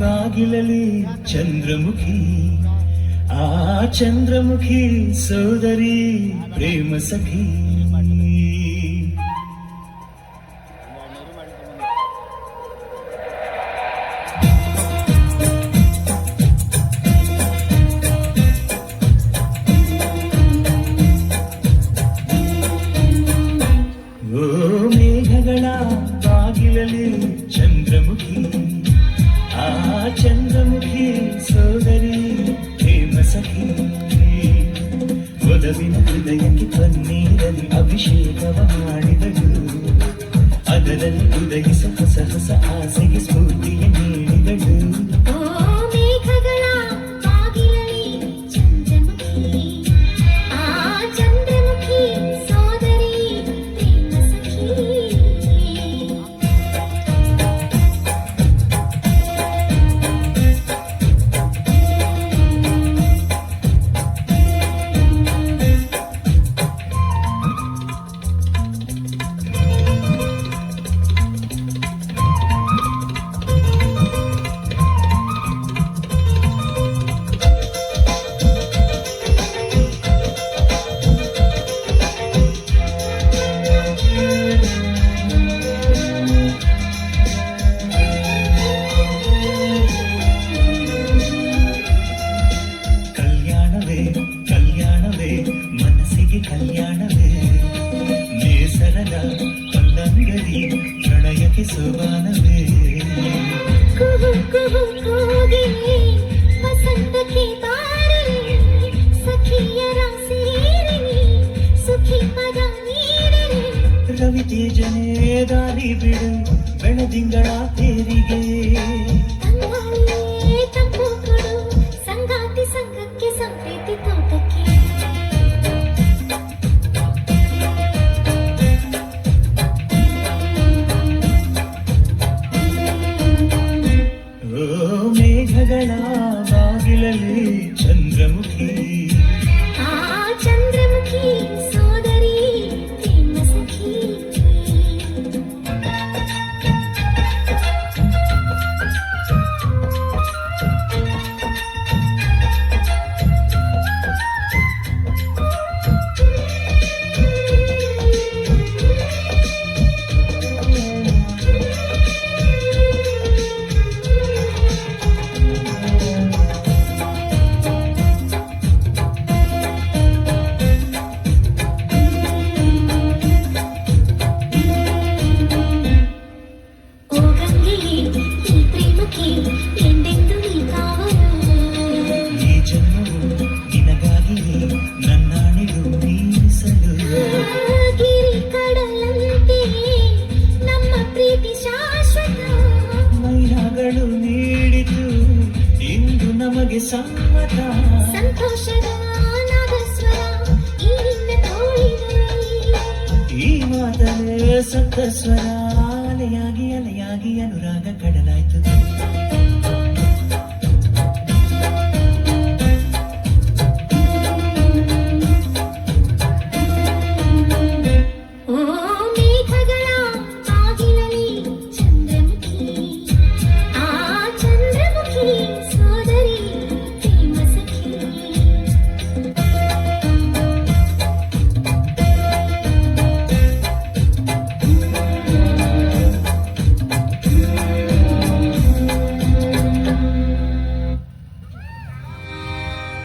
ಬಾಗಿಲಲ್ಲಿ ಚಂದ್ರಮುಖಿ, ಆ ಚಂದ್ರಮುಖಿ ಸೋದರಿ ಪ್ರೇಮ ಸಖಿ. ಓ ಮೇಘಗಳ ಬಾಗಿಲಲ್ಲಿ ಚಂದ್ರಮುಖಿ, ಆ ಚಂದ್ರಮುಖಿ ಸೋದರಿ ಪ್ರೇಮ ಸಖಿ. ಒಲವಿನ ಹೃದಯಕ್ಕೆ ಪನ್ನೀರಲ್ಲಿ ಅಭಿಷೇಕವ ಮಾಡಿದಳು, ಅದರಲ್ಲಿ ಉದಯಿಸ ಹೊಸ ಹೊಸ ಆಸೆಗೆ ಸ್ಫೂರ್ತಿಯ ನೀಡಿದಳು. ಮನಸ್ಸಿಗೆ ಕಲ್ಯಾಣವೇ, ನೇಸರದ ಕಲ್ಲಂಗಡಿ ಪ್ರಣಯಕ್ಕೆ ಸೋಬಾನವೇ. ವಸಂತಕ್ಕೆ ಬಾರಲಿ ಸಖಿಯರ ಸೇರಲಿ, ಸುಖಿ ಪದ ನೀಡಲಿ. ರವಿ ತೇಜನೇ ದಾರಿ ಬಿಡು ಬೆಳದಿಂಗಳ ತೇರಿಗೆ, ತಂಪು ಕೊಡು ಸಂಗಾತಿ ಸಂಘಕ್ಕೆ ಸಂಪ್ರೀತಿ ತೋಟಕ್ಕೆ. ಮೇಘಗಳ ಬಾಗಿಲಲ್ಲಿ ಚಂದ್ರಮುಖಿ, ಆ ಚಂದ್ರಮುಖಿ ಸೋದರಿ ಪ್ರೇಮ ಸಖಿ. ಈ ಜನ್ಮವು ನಿನಗಾಗಿಯೇ ನನ್ನಾಣಿಗೂ ಮೀಸಲು. ಗಿರಿ ಕಡಲಂತೆ ನಮ್ಮ ಪ್ರೀತಿ ಶಾಶ್ವತ, ಮೈನಗಳು ನೀಡಿತು ಇಂದು ನಮಗೆ ಸಮ್ಮತ. ಸಂತೋಷದ ನಾದಸ್ವರ ಈ ನಿನ್ನ ತೋಳಿನಲ್ಲಿ, ಈ ಮಾತನೇ ಸಪ್ತ ಸ್ವರ, ಅಲೆಯಾಗಿ ಅಲೆಯಾಗಿ ಅನುರಾಗ ಕಡಲಾಯ್ತು.